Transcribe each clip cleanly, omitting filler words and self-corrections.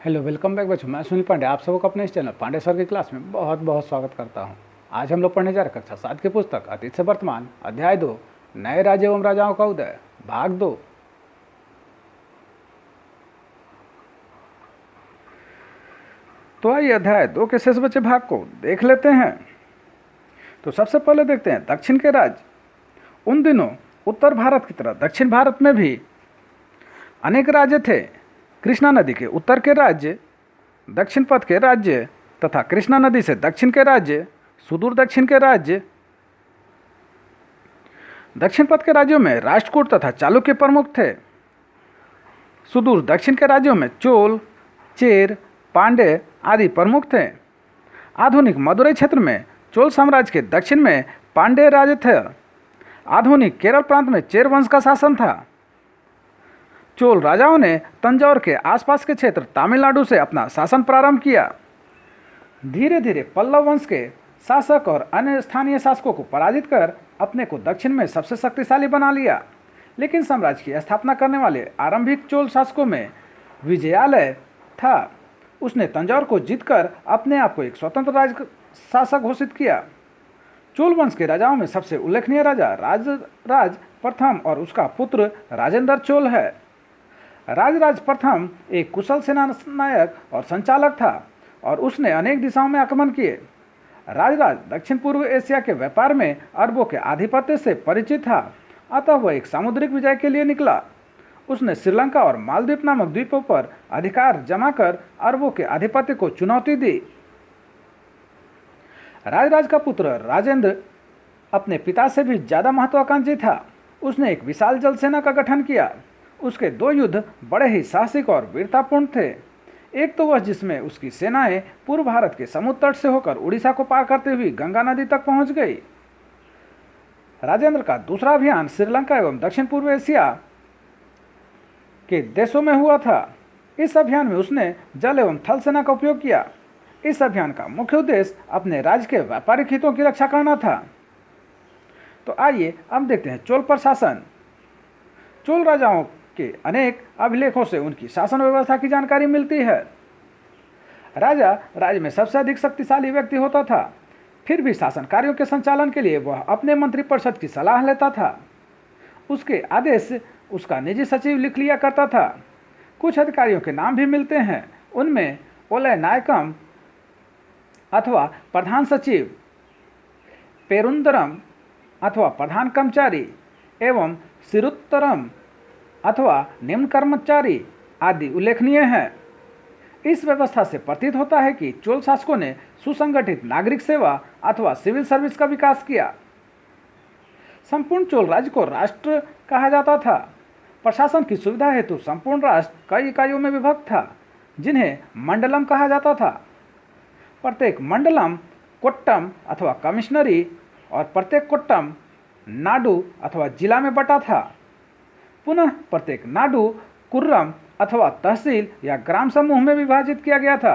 Hello, welcome back बच्चों। मैं सुनील पांडे आप सबको अपने इस चैनल पांडे सर की क्लास में बहुत बहुत स्वागत करता हूं। आज हम लोग पढ़ने जा रहे कक्षा 7 की पुस्तक अतीत से वर्तमान अध्याय 2 नए राज्य एवं राजाओं का उदय भाग 2। तो आइए अध्याय 2 के शेष बचे भाग को देख लेते हैं। तो सबसे पहले देखते हैं दक्षिण के राज्य। उन दिनों उत्तर भारत की तरह दक्षिण भारत में भी अनेक राज्य थे। कृष्णा नदी के उत्तर के राज्य, दक्षिण पथ के राज्य तथा कृष्णा नदी से दक्षिण के राज्य, सुदूर दक्षिण के राज्य। दक्षिण पथ के राज्यों में राष्ट्रकूट तथा चालुक्य प्रमुख थे। सुदूर दक्षिण के राज्यों में चोल, चेर, पांड्य आदि प्रमुख थे। आधुनिक मदुरई क्षेत्र में चोल साम्राज्य के दक्षिण में पांड्य राज्य थे। आधुनिक केरल प्रांत में चेर वंश का शासन था। चोल राजाओं ने तंजौर के आसपास के क्षेत्र तमिलनाडु से अपना शासन प्रारंभ किया। धीरे धीरे पल्लव वंश के शासक और अन्य स्थानीय शासकों को पराजित कर अपने को दक्षिण में सबसे शक्तिशाली बना लिया। लेकिन साम्राज्य की स्थापना करने वाले आरंभिक चोल शासकों में विजयालय था। उसने तंजौर को जीतकर अपने आप को एक स्वतंत्र राज शासक घोषित किया। चोल वंश के राजाओं में सबसे उल्लेखनीय राजा राज प्रथम और उसका पुत्र राजेंद्र चोल है। राजराज प्रथम एक कुशल सेनानायक और संचालक था और उसने अनेक दिशाओं में आक्रमण किए। राजराज दक्षिण पूर्व एशिया के व्यापार में अरबों के आधिपत्य से परिचित था, अतः वह एक सामुद्रिक विजय के लिए निकला। उसने श्रीलंका और मालदीव नामक द्वीपों पर अधिकार जमाकर अरबों के आधिपत्य को चुनौती दी। राजराज का पुत्र राजेंद्र अपने पिता से भी ज्यादा महत्वाकांक्षी था। उसने एक विशाल जल सेना का गठन किया। उसके दो युद्ध बड़े ही साहसिक और वीरतापूर्ण थे। एक तो वह जिसमें उसकी सेनाएं पूर्व भारत के समुद्र तट से होकर उड़ीसा को पार करते हुए गंगा नदी तक पहुंच गई। राजेंद्र का दूसरा अभियान श्रीलंका एवं दक्षिण पूर्व एशिया के देशों में हुआ था। इस अभियान में उसने जल एवं थल सेना का उपयोग किया। इस अभियान का मुख्य उद्देश्य अपने राज्य के व्यापारिक हितों की रक्षा करना था। तो आइए अब देखते हैं चोल प्रशासन। चोल राजाओं के अनेक अभिलेखों से उनकी शासन व्यवस्था की जानकारी मिलती है। राजा राज्य में सबसे अधिक शक्तिशाली व्यक्ति होता था, फिर भी शासन कार्यों के संचालन के लिए वह अपने मंत्रिपरिषद की सलाह लेता था। उसके आदेश उसका निजी सचिव लिख लिया करता था। कुछ अधिकारियों के नाम भी मिलते हैं। उनमें ओलय नायकम अथवा प्रधान सचिव, पेरुंदरम अथवा प्रधान कर्मचारी एवं सिरुत्तरम अथवा निम्न कर्मचारी आदि उल्लेखनीय हैं। इस व्यवस्था से प्रतीत होता है कि चोल शासकों ने सुसंगठित नागरिक सेवा अथवा सिविल सर्विस का विकास किया। संपूर्ण चोल राज्य को राष्ट्र कहा जाता था। प्रशासन की सुविधा हेतु संपूर्ण राष्ट्र कई इकाइयों में विभक्त था, जिन्हें मंडलम कहा जाता था। प्रत्येक मंडलम कोट्टम अथवा कमिश्नरी और प्रत्येक कोट्टम नाडु अथवा जिला में बटा था। पुनः प्रत्येक नाडु कुर्रम अथवा तहसील या ग्राम समूह में विभाजित किया गया था।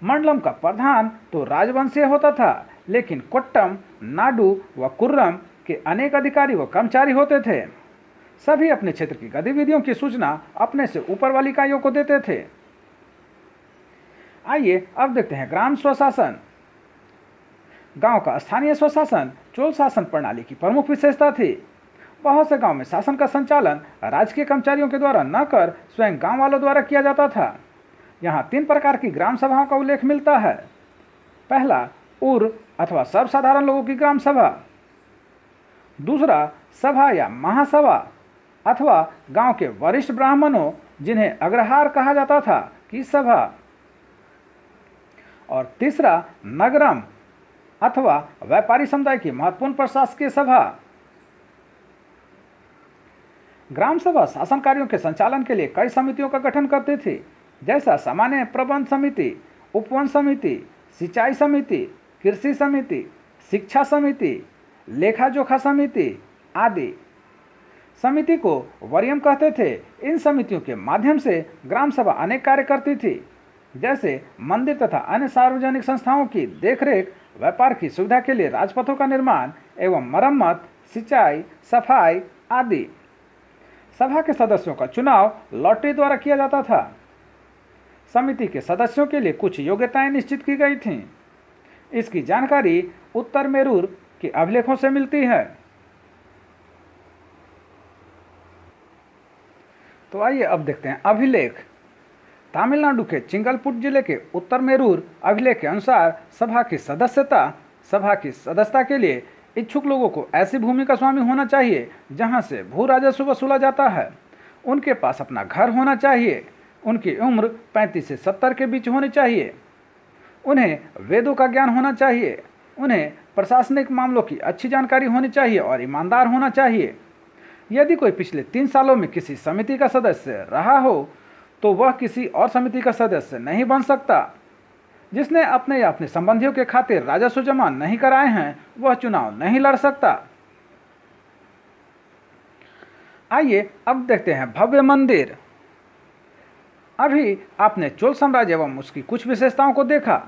मंडलम का प्रधान तो राजवंशीय होता था, लेकिन कोट्टम, नाडु व कुर्रम के अनेक अधिकारी व कर्मचारी होते थे। सभी अपने क्षेत्र की गतिविधियों की सूचना अपने से ऊपर वाली इकाइयों को देते थे। आइए अब देखते हैं ग्राम स्वशासन। गांव का स्थानीय स्वशासन चोल शासन प्रणाली की प्रमुख विशेषता थी। बहुत से गांव में शासन का संचालन राजकीय कर्मचारियों के द्वारा न कर स्वयं गांव वालों द्वारा किया जाता था। यहाँ 3 प्रकार की ग्राम सभाओं का उल्लेख मिलता है। पहला, उर अथवा सर्वसाधारण लोगों की ग्राम सभा। दूसरा, सभा या महासभा अथवा गांव के वरिष्ठ ब्राह्मणों, जिन्हें अग्रहार कहा जाता था, की सभा। और तीसरा, नगरम अथवा व्यापारी समुदाय की महत्वपूर्ण प्रशासकीय सभा। ग्राम सभा शासन कार्यों के संचालन के लिए कई समितियों का गठन करती थी, जैसा सामान्य प्रबंध समिति, उपवन समिति, सिंचाई समिति, कृषि समिति, शिक्षा समिति, लेखा जोखा समिति आदि। समिति को वरीयम कहते थे। इन समितियों के माध्यम से ग्राम सभा अनेक कार्य करती थी, जैसे मंदिर तथा अन्य सार्वजनिक संस्थाओं की देखरेख, व्यापार की सुविधा के लिए राजपथों का निर्माण एवं मरम्मत, सिंचाई, सफाई आदि। सभा के सदस्यों का चुनाव लॉटरी द्वारा किया जाता था। समिति के सदस्यों के लिए कुछ योग्यताएं निश्चित की गई थीं। इसकी जानकारी उत्तर मेरूर के अभिलेखों से मिलती है। तो आइए अब देखते हैं अभिलेख। तमिलनाडु के चिंगलपुट जिले के उत्तर मेरूर अभिलेख के अनुसार सभा की सदस्यता के लिए इच्छुक लोगों को ऐसी भूमि का स्वामी होना चाहिए जहां से भू राजस्व वसूला जाता है। उनके पास अपना घर होना चाहिए। उनकी उम्र 35 से 70 के बीच होनी चाहिए। उन्हें वेदों का ज्ञान होना चाहिए। उन्हें प्रशासनिक मामलों की अच्छी जानकारी होनी चाहिए और ईमानदार होना चाहिए। यदि कोई पिछले 3 सालों में किसी समिति का सदस्य रहा हो तो वह किसी और समिति का सदस्य नहीं बन सकता। जिसने अपने या अपने संबंधियों के खातिर राजस्व जमा नहीं कराए हैं वह चुनाव नहीं लड़ सकता। आइए अब देखते हैं भव्य मंदिर। अभी आपने चोल साम्राज्य एवं उसकी कुछ विशेषताओं को देखा।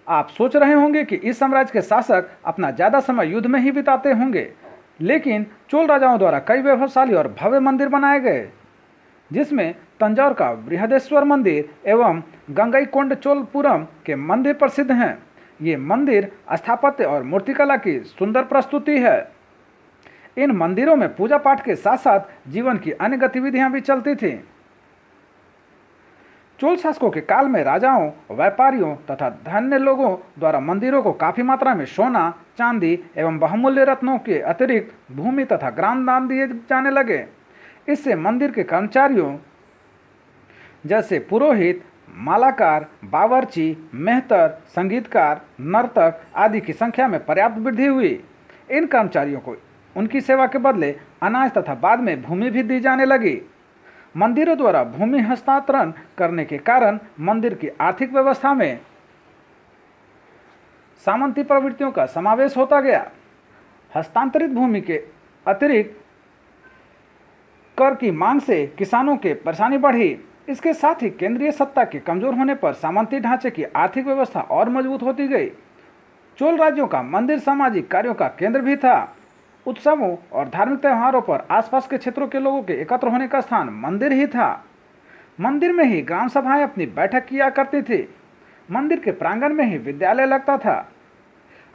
आप सोच रहे होंगे कि इस साम्राज्य के शासक अपना ज़्यादा समय युद्ध में ही बिताते होंगे, लेकिन चोल राजाओं द्वारा कई वैभवशाली और भव्य मंदिर बनाए गए, जिसमें तंजौर का बृहदेश्वर मंदिर एवं गंगईकोंडचोलपुरम के मंदिर प्रसिद्ध हैं। ये मंदिर स्थापत्य और मूर्तिकला की सुंदर प्रस्तुति है। इन मंदिरों में पूजा पाठ के साथ साथ जीवन की अन्य गतिविधियां भी चलती थीं। चोल शासकों के काल में राजाओं, व्यापारियों तथा धन्य लोगों द्वारा मंदिरों को काफी मात्रा में सोना, चांदी एवं बहुमूल्य रत्नों के अतिरिक्त भूमि तथा ग्राम दान दिए जाने लगे। इससे मंदिर के कर्मचारियों जैसे पुरोहित, मालाकार, बावर्ची, मेहतर, संगीतकार, नर्तक आदि की संख्या में पर्याप्त वृद्धि हुई। इन कर्मचारियों को उनकी सेवा के बदले अनाज तथा बाद में भूमि भी दी जाने लगी। मंदिरों द्वारा भूमि हस्तांतरण करने के कारण मंदिर की आर्थिक व्यवस्था में सामंती प्रवृत्तियों का समावेश होता गया। हस्तांतरित भूमि के अतिरिक्त कर की मांग से किसानों के परेशानी बढ़ी। इसके साथ ही केंद्रीय सत्ता के कमजोर होने पर सामंती ढांचे की आर्थिक व्यवस्था और मजबूत होती गई। चोल राज्यों का मंदिर सामाजिक कार्यों का केंद्र भी था। उत्सवों और धार्मिक त्योहारों पर आसपास के क्षेत्रों के लोगों के एकत्र होने का स्थान मंदिर ही था। मंदिर में ही ग्राम सभाएं अपनी बैठक किया करती थी। मंदिर के प्रांगण में ही विद्यालय लगता था।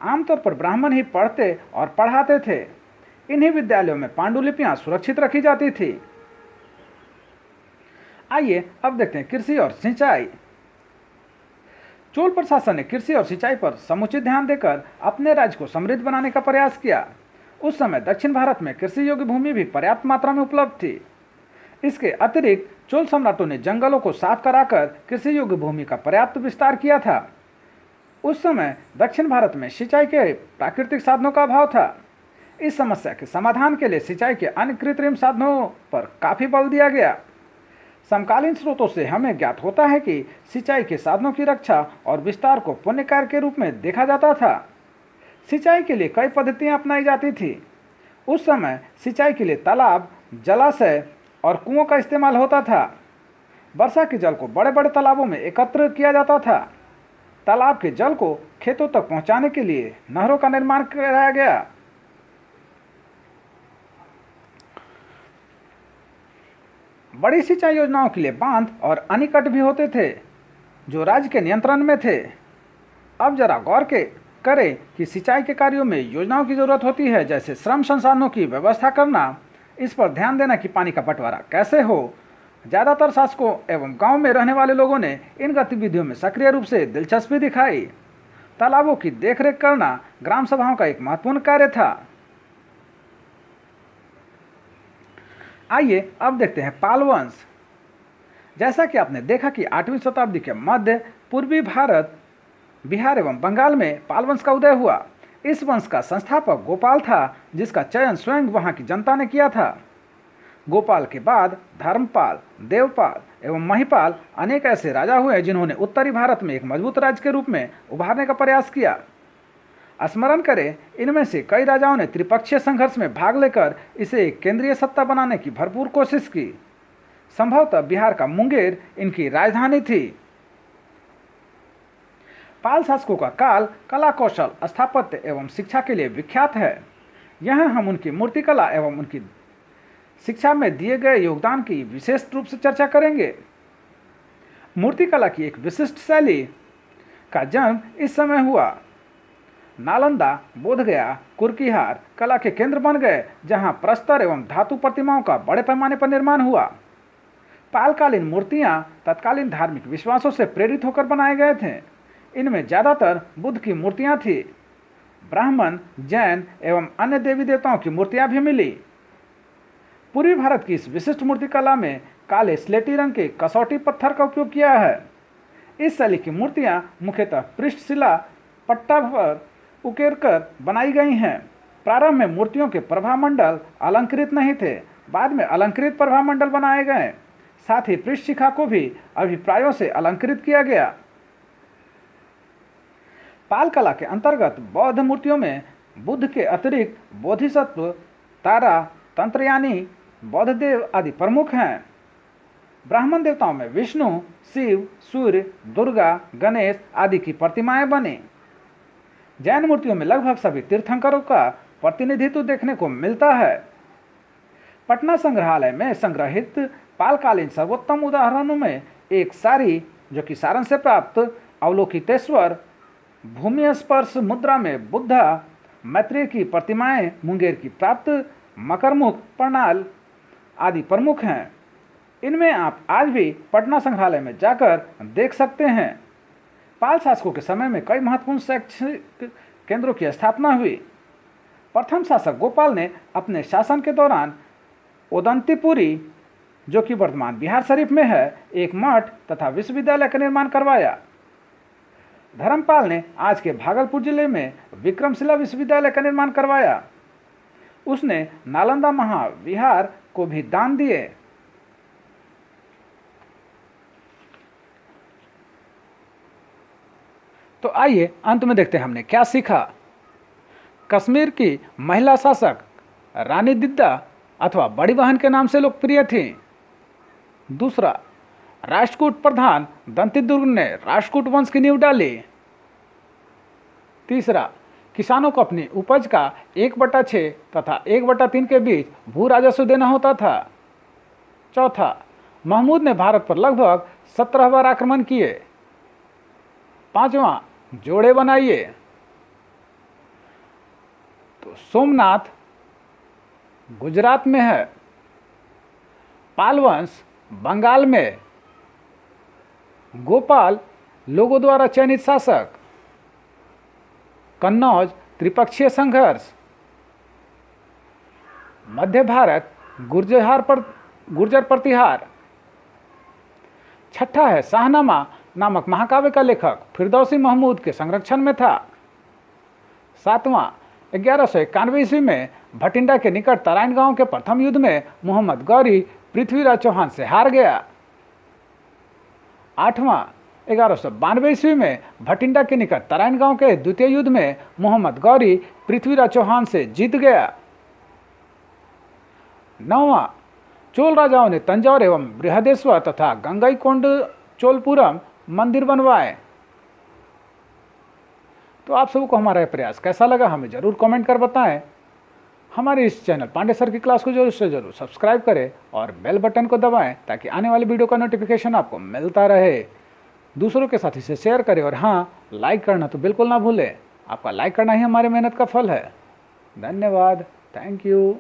आमतौर पर ब्राह्मण ही पढ़ते और पढ़ाते थे। इन्हीं विद्यालयों में पांडुलिपियां सुरक्षित रखी जाती थी। आइए अब देखते हैं कृषि और सिंचाई। चोल प्रशासन ने कृषि और सिंचाई पर समुचित ध्यान देकर अपने राज्य को समृद्ध बनाने का प्रयास किया। उस समय दक्षिण भारत में कृषि योग्य भूमि भी पर्याप्त मात्रा में उपलब्ध थी। इसके अतिरिक्त चोल सम्राटों ने जंगलों को साफ कराकर कृषि योग्य भूमि का पर्याप्त विस्तार किया था। उस समय दक्षिण भारत में सिंचाई के प्राकृतिक साधनों का अभाव था। इस समस्या के समाधान के लिए सिंचाई के अन्य कृत्रिम साधनों पर काफी बल दिया गया। समकालीन स्रोतों से हमें ज्ञात होता है कि सिंचाई के साधनों की रक्षा और विस्तार को पुण्य कार्य के रूप में देखा जाता था। सिंचाई के लिए कई पद्धतियां अपनाई जाती थी। उस समय सिंचाई के लिए तालाब, जलाशय और कुओं का इस्तेमाल होता था। वर्षा के जल को बड़े बड़े तालाबों में एकत्र किया जाता था। तालाब के जल को खेतों तक पहुंचाने के लिए नहरों का निर्माण कराया गया। बड़ी सिंचाई योजनाओं के लिए बांध और अणिकट भी होते थे जो राज्य के नियंत्रण में थे। अब जरा गौर करें कि सिंचाई के कार्यों में योजनाओं की जरूरत होती है, जैसे श्रम संसाधनों की व्यवस्था करना, इस पर ध्यान देना कि पानी का बंटवारा कैसे हो। ज़्यादातर शासकों एवं गांव में रहने वाले लोगों ने इन गतिविधियों में सक्रिय रूप से दिलचस्पी दिखाई। तालाबों की देखरेख करना ग्राम सभाओं का एक महत्वपूर्ण कार्य था। आइए अब देखते हैं पाल वंश। जैसा कि आपने देखा कि 8वीं शताब्दी के मध्य पूर्वी भारत, बिहार एवं बंगाल में पाल वंश का उदय हुआ। इस वंश का संस्थापक गोपाल था, जिसका चयन स्वयं वहां की जनता ने किया था। गोपाल के बाद धर्मपाल, देवपाल एवं महिपाल अनेक ऐसे राजा हुए जिन्होंने उत्तरी भारत में एक मजबूत राज्य के रूप में उभारने का प्रयास किया। स्मरण करें, इनमें से कई राजाओं ने त्रिपक्षीय संघर्ष में भाग लेकर इसे एक केंद्रीय सत्ता बनाने की भरपूर कोशिश की। संभवतः बिहार का मुंगेर इनकी राजधानी थी। पाल शासकों का काल कला कौशल, स्थापत्य एवं शिक्षा के लिए विख्यात है। यहाँ हम उनकी मूर्तिकला एवं उनकी शिक्षा में दिए गए योगदान की विशेष रूप से चर्चा करेंगे। मूर्तिकला की एक विशिष्ट शैली का जन्म इस समय हुआ। नालंदा, बोधगया, कुर्किहार कला के केंद्र बन गए, जहां प्रस्तर एवं धातु प्रतिमाओं का बड़े पैमाने पर निर्माण हुआ। पालकालीन मूर्तियां तत्कालीन धार्मिक विश्वासों से प्रेरित होकर बनाए गए थे। इनमें ज्यादातर बुद्ध की मूर्तियां थी। ब्राह्मण, जैन एवं अन्य देवी देवताओं की मूर्तियां भी मिली। पूर्वी भारत की इस विशिष्ट मूर्तिकला में काले स्लेटी रंग के कसौटी पत्थर का उपयोग किया है। इस शैली की मूर्तियां मुख्यतः पृष्ठशिला पट्टा पर उकेरकर बनाई गई हैं। प्रारंभ में मूर्तियों के प्रभामंडल अलंकृत नहीं थे, बाद में अलंकृत प्रभामंडल बनाए गए। साथ ही पृष्ठ शिखा को भी अभिप्रायों से अलंकृत किया गया। पाल कला के अंतर्गत बौद्ध मूर्तियों में बुद्ध के अतिरिक्त बोधिसत्व, तारा, तंत्रयानी, बौद्ध देव आदि प्रमुख हैं। ब्राह्मण देवताओं में विष्णु, शिव, सूर्य, दुर्गा, गणेश आदि की प्रतिमाएं बनी। जैन मूर्तियों में लगभग सभी तीर्थंकरों का प्रतिनिधित्व देखने को मिलता है। पटना संग्रहालय में संग्रहित पालकालीन सर्वोत्तम उदाहरणों में एक सारी, जो कि सारण से प्राप्त अवलोकितेश्वर, भूमि स्पर्श मुद्रा में बुद्धा, मैत्रेय की प्रतिमाएं, मुंगेर की प्राप्त मकरमुख, पर्णाल आदि प्रमुख हैं। इनमें आप आज भी पटना संग्रहालय में जाकर देख सकते हैं। पाल शासकों के समय में कई महत्वपूर्ण शैक्षिक केंद्रों की स्थापना हुई। प्रथम शासक गोपाल ने अपने शासन के दौरान ओदंतीपुरी, जो कि वर्तमान बिहार शरीफ में है, एक मठ तथा विश्वविद्यालय का निर्माण करवाया। धर्मपाल ने आज के भागलपुर जिले में विक्रमशिला विश्वविद्यालय का निर्माण करवाया। उसने नालंदा महाविहार को भी दान दिए। तो आइए अंत में देखते हैं हमने क्या सीखा। कश्मीर की महिला शासक रानी दिद्दा अथवा बड़ी बहन के नाम से लोकप्रिय थी। दूसरा, राष्ट्रकूट प्रधान दंतिदुर्ग ने राष्ट्रकूट वंश की नींव डाली। तीसरा, किसानों को अपनी उपज का 1/6 तथा 1/3 के बीच भू राजस्व देना होता था। चौथा, महमूद ने भारत पर लगभग 17 बार आक्रमण किए। पांचवा, जोड़े बनाइए। तो सोमनाथ गुजरात में है, पाल वंश बंगाल में, गोपाल लोगों द्वारा चयनित शासक, कन्नौज त्रिपक्षीय संघर्ष, मध्य भारत गुर्जर प्रतिहार। छठा है शाहनामा नामक महाकाव्य का लेखक फिरदौसी महमूद के संरक्षण में था। सातवां, 1191 ईस्वी में भटिंडा के निकट तराइन गांव के प्रथम युद्ध में मोहम्मद गौरी पृथ्वीराज चौहान से हार गया। आठवां, 1192 ईस्वी में भटिंडा के निकट तराइन गांव के द्वितीय युद्ध में मोहम्मद गौरी पृथ्वीराज चौहान से जीत गया। नौवां, चोल राजाओं ने तंजौर एवं बृहदेश्वर तथा गंगईकोंड चोलपुरम मंदिर बनवाए। तो आप सबको हमारा यह प्रयास कैसा लगा हमें जरूर कमेंट कर बताएं। हमारे इस चैनल पांडे सर की क्लास को जरूर से जरूर सब्सक्राइब करें और बेल बटन को दबाएं ताकि आने वाली वीडियो का नोटिफिकेशन आपको मिलता रहे। दूसरों के साथ इसे शेयर करें और हाँ, लाइक करना तो बिल्कुल ना भूलें। आपका लाइक करना ही हमारी मेहनत का फल है। धन्यवाद। Thank you.